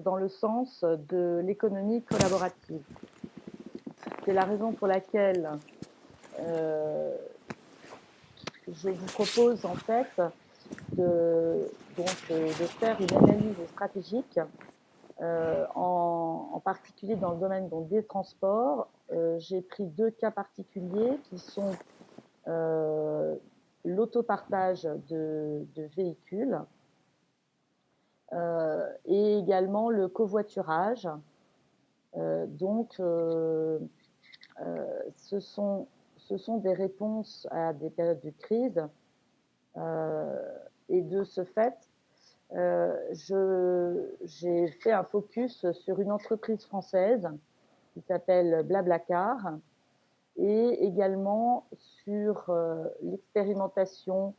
dans le sens de l'économie collaborative. C'est la raison pour laquelle je vous propose en fait de faire une analyse stratégique, en particulier dans le domaine des transports. J'ai pris 2 cas particuliers qui sont l'autopartage de véhicules et également le covoiturage. Ce sont des réponses à des périodes de crise. Et de ce fait, j'ai fait un focus sur une entreprise française qui s'appelle Blablacar et également sur l'expérimentation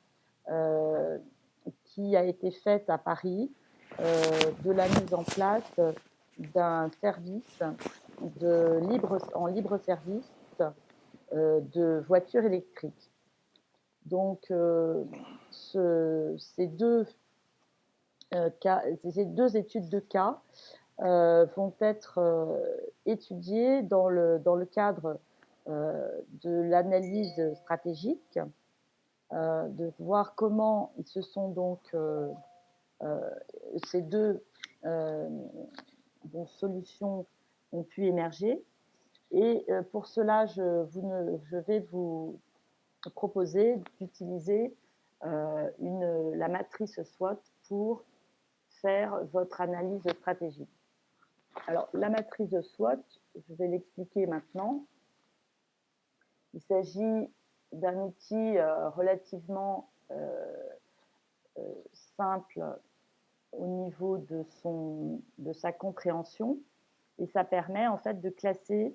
qui a été faite à Paris de la mise en place d'un service en libre service de voitures électriques. Donc, ces deux études de cas vont être étudiées dans le cadre de l'analyse stratégique, de voir comment se sont donc ces deux solutions ont pu émerger. Et pour cela, je vais vous proposer d'utiliser la matrice SWOT pour faire votre analyse stratégique. Alors, la matrice de SWOT, je vais l'expliquer maintenant. Il s'agit d'un outil relativement simple au niveau de sa compréhension, et ça permet en fait de classer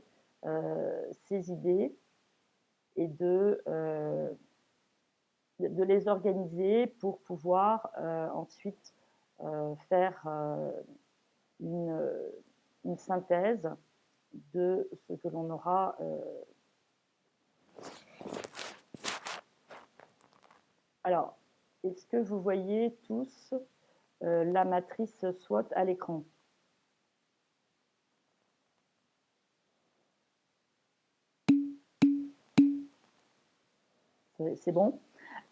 ces idées et de les organiser pour pouvoir ensuite faire une synthèse de ce que l'on aura. Alors, est-ce que vous voyez tous la matrice SWOT à l'écran? C'est bon?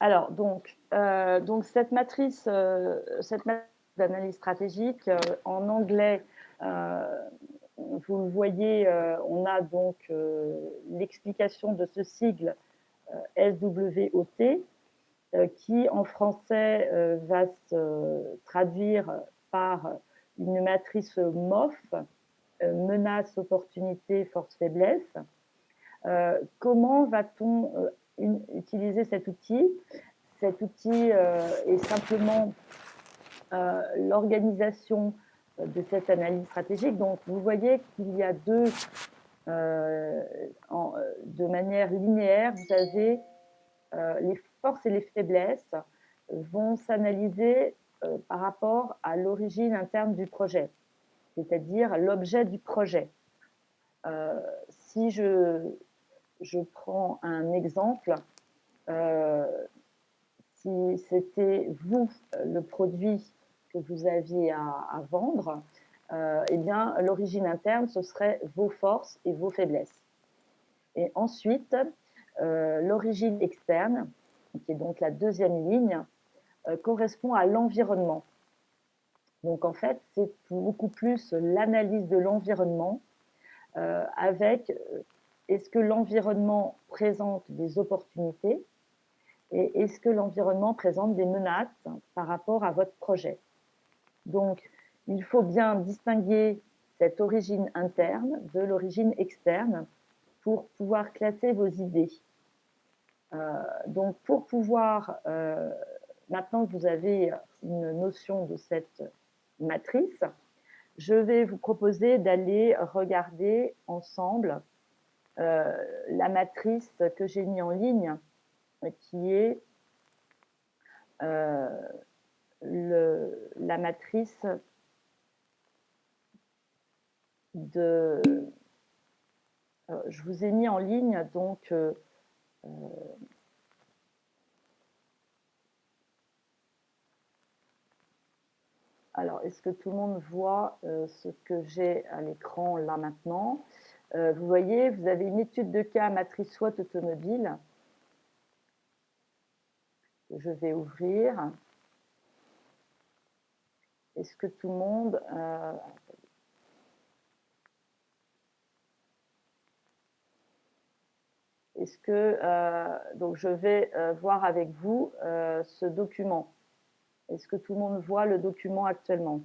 Alors, donc cette matrice d'analyse stratégique, en anglais, vous le voyez, on a donc l'explication de ce sigle SWOT, qui en français va se traduire par une matrice MOF, menace, opportunité, force, faiblesse. Comment va-t-on utiliser cet outil? Cet outil est simplement l'organisation de cette analyse stratégique. Donc, vous voyez qu'il y a de manière linéaire, vous avez les forces et les faiblesses vont s'analyser par rapport à l'origine interne du projet, c'est-à-dire l'objet du projet. Si je prends un exemple, si c'était vous, le produit que vous aviez à vendre, eh bien, l'origine interne, ce serait vos forces et vos faiblesses. Et ensuite, l'origine externe, qui est donc la deuxième ligne, correspond à l'environnement. Donc, en fait, c'est beaucoup plus l'analyse de l'environnement avec est-ce que l'environnement présente des opportunités et est-ce que l'environnement présente des menaces par rapport à votre projet. Donc, il faut bien distinguer cette origine interne de l'origine externe pour pouvoir classer vos idées. Donc, pour pouvoir, maintenant que vous avez une notion de cette matrice, je vais vous proposer d'aller regarder ensemble la matrice que j'ai mise en ligne, qui est la matrice de... je vous ai mis en ligne donc Alors, est-ce que tout le monde voit ce que j'ai à l'écran là maintenant? Vous voyez, vous avez une étude de cas matrice SWOT automobile que je vais ouvrir. Est-ce que tout le monde... est-ce que... donc, je vais voir avec vous ce document. Est-ce que tout le monde voit le document actuellement?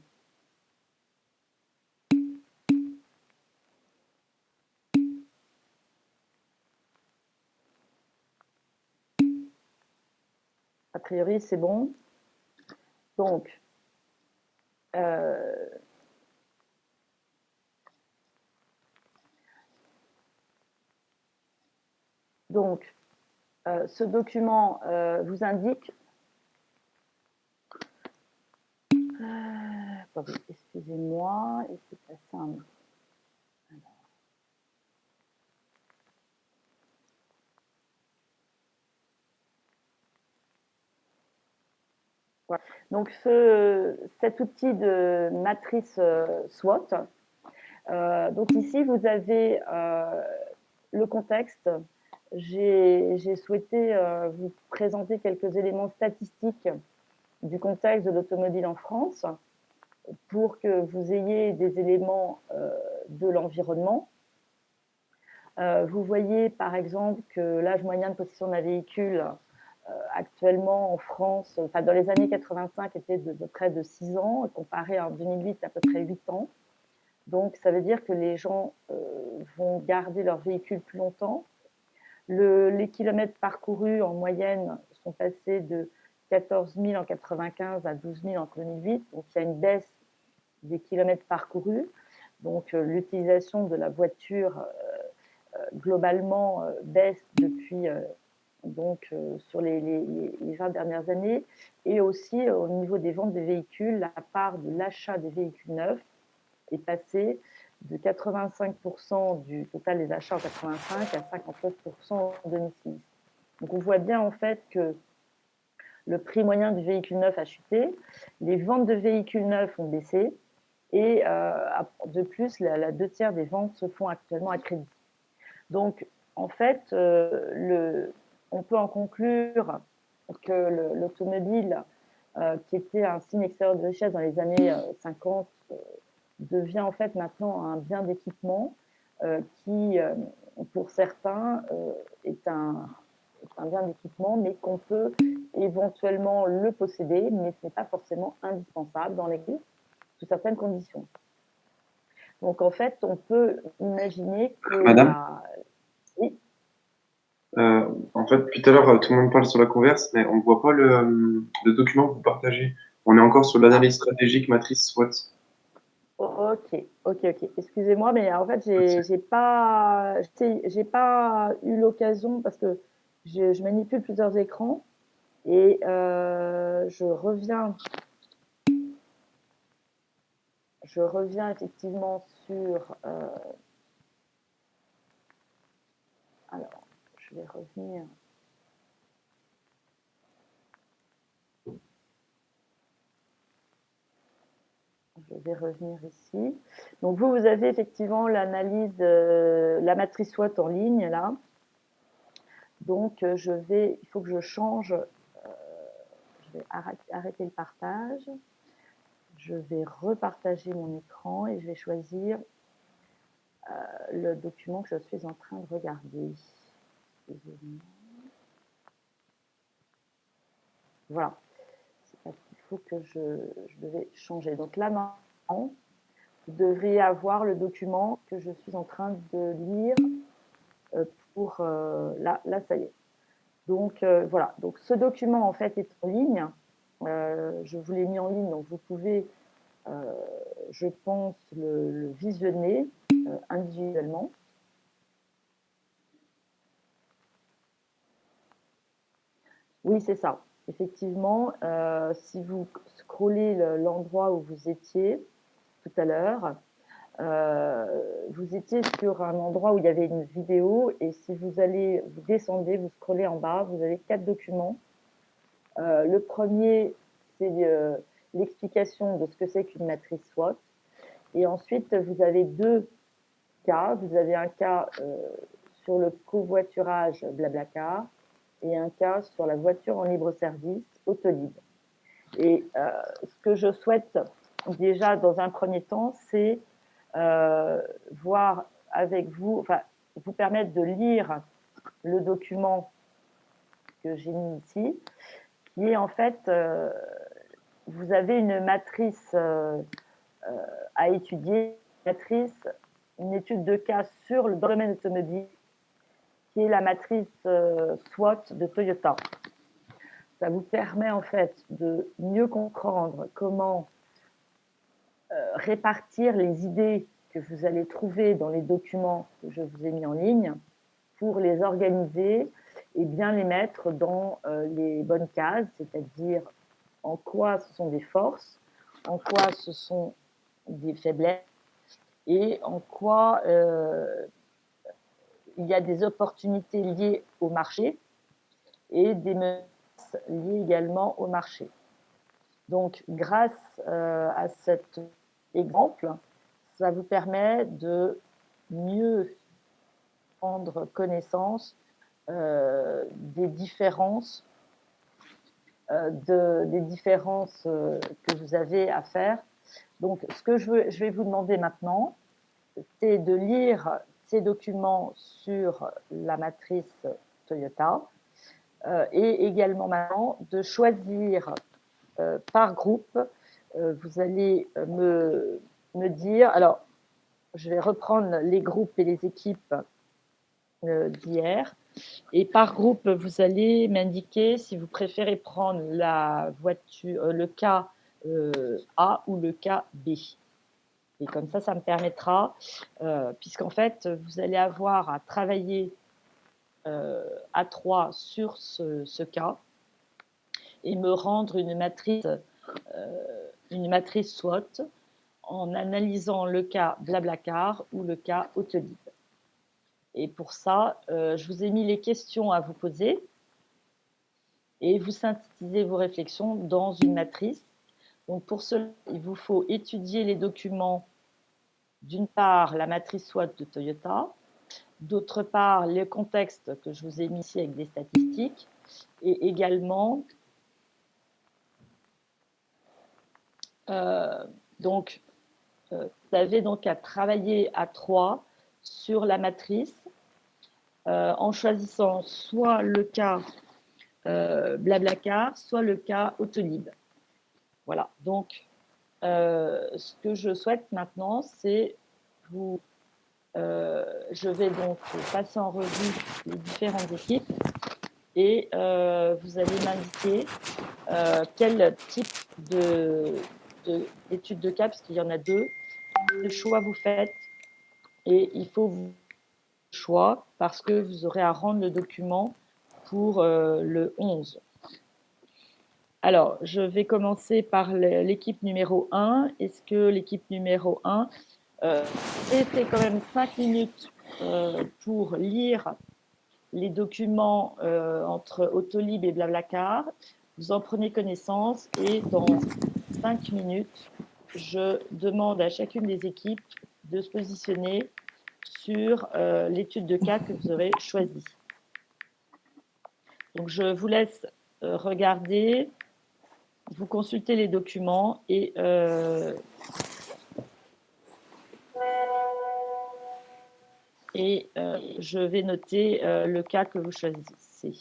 A priori, c'est bon. Donc, ce document vous indique... attendez, excusez-moi, c'est pas simple. Voilà. Donc, cet outil de matrice SWOT, donc ici, vous avez le contexte. J'ai souhaité vous présenter quelques éléments statistiques du contexte de l'automobile en France pour que vous ayez des éléments de l'environnement. Vous voyez par exemple que l'âge moyen de possession d'un véhicule actuellement en France, enfin dans les années 85, était de près de 6 ans, comparé en 2008 à peu près 8 ans. Donc ça veut dire que les gens vont garder leur véhicule plus longtemps. Les kilomètres parcourus en moyenne sont passés de 14 000 en 95 à 12 000 en 2008. Donc il y a une baisse des kilomètres parcourus. Donc l'utilisation de la voiture globalement baisse depuis sur les 20 dernières années. Et aussi au niveau des ventes des véhicules, la part de l'achat des véhicules neufs est passée de 85% du total des achats en 85 à 59% en 2006. Donc on voit bien en fait que le prix moyen du véhicule neuf a chuté, les ventes de véhicules neufs ont baissé et de plus, la 2/3 des ventes se font actuellement à crédit. Donc en fait, on peut en conclure que l'automobile, qui était un signe extérieur de richesse dans les années 50, devient en fait maintenant un bien d'équipement qui, pour certains, est un bien d'équipement, mais qu'on peut éventuellement le posséder, mais ce n'est pas forcément indispensable dans l'église, sous certaines conditions. Donc en fait, on peut imaginer que... Madame, Oui. en fait, depuis tout à l'heure, tout le monde parle sur la converse, mais on ne voit pas le document que vous partagez. On est encore sur Ah, l'analyse stratégique matrice SWOT. ok, ok, ok. Excusez-moi, mais en fait, j'ai pas eu l'occasion parce que je manipule plusieurs écrans et je reviens effectivement sur. Alors, je vais revenir. Je vais revenir ici. Donc vous avez effectivement l'analyse, la matrice SWOT en ligne là. Donc il faut que je change. Je vais arrêter le partage. Je vais repartager mon écran et je vais choisir le document que je suis en train de regarder. Voilà. C'est parce qu'il faut que je devais changer. Donc là maintenant, vous devriez avoir le document que je suis en train de lire pour là, ça y est. Donc voilà. Donc ce document en fait est en ligne. Je vous l'ai mis en ligne, donc vous pouvez, je pense, le visionner individuellement. Oui, c'est ça. Effectivement, si vous scrollez l'endroit où vous étiez tout à l'heure, vous étiez sur un endroit où il y avait une vidéo et si vous descendez, vous scrollez en bas, vous avez 4 documents. Le premier, c'est l'explication de ce que c'est qu'une matrice SWOT. Et ensuite, vous avez deux cas. Vous avez un cas sur le covoiturage Blablacar et un cas sur la voiture en libre service Autolib. Et ce que je souhaite déjà dans un premier temps, c'est voir avec vous, enfin, vous permettre de lire le document que j'ai mis ici, qui est en fait, vous avez une matrice à étudier, une étude de cas sur le domaine automobile, qui est la matrice SWOT de Toyota. Ça vous permet en fait de mieux comprendre comment répartir les idées que vous allez trouver dans les documents que je vous ai mis en ligne pour les organiser et bien les mettre dans les bonnes cases, c'est-à-dire en quoi ce sont des forces, en quoi ce sont des faiblesses et en quoi il y a des opportunités liées au marché et des menaces liées également au marché. Donc, grâce à cet exemple, ça vous permet de mieux prendre connaissance des différences, que vous avez à faire. Donc, ce que je vais vous demander maintenant, c'est de lire ces documents sur la matrice Toyota et également maintenant de choisir par groupe. Vous allez me dire, alors je vais reprendre les groupes et les équipes d'hier. Et par groupe, vous allez m'indiquer si vous préférez prendre la voiture, le cas A ou le cas B. Et comme ça me permettra, puisqu'en fait, vous allez avoir à travailler à 3 sur ce cas et me rendre une matrice SWOT en analysant le cas Blablacar ou le cas Autolib. Et pour ça, je vous ai mis les questions à vous poser et vous synthétisez vos réflexions dans une matrice. Donc pour cela, il vous faut étudier les documents, d'une part la matrice SWOT de Toyota, d'autre part le contexte que je vous ai mis ici avec des statistiques, et également vous avez donc à travailler à 3 sur la matrice en choisissant soit le cas Blablacar, soit le cas Autolib. Voilà, donc ce que je souhaite maintenant, c'est je vais donc passer en revue les différentes équipes et vous allez m'indiquer quel type d'étude de cas, puisqu'il y en a 2, quel choix vous faites. Et il faut vous choix parce que vous aurez à rendre le document pour le 11. Alors, je vais commencer par l'équipe numéro 1. Est-ce que l'équipe numéro 1 était quand même 5 minutes pour lire les documents entre Autolib et Blablacar? Vous en prenez connaissance et dans 5 minutes, je demande à chacune des équipes de se positionner sur l'étude de cas que vous aurez choisie. Donc, je vous laisse regarder, vous consulter les documents et je vais noter le cas que vous choisissez.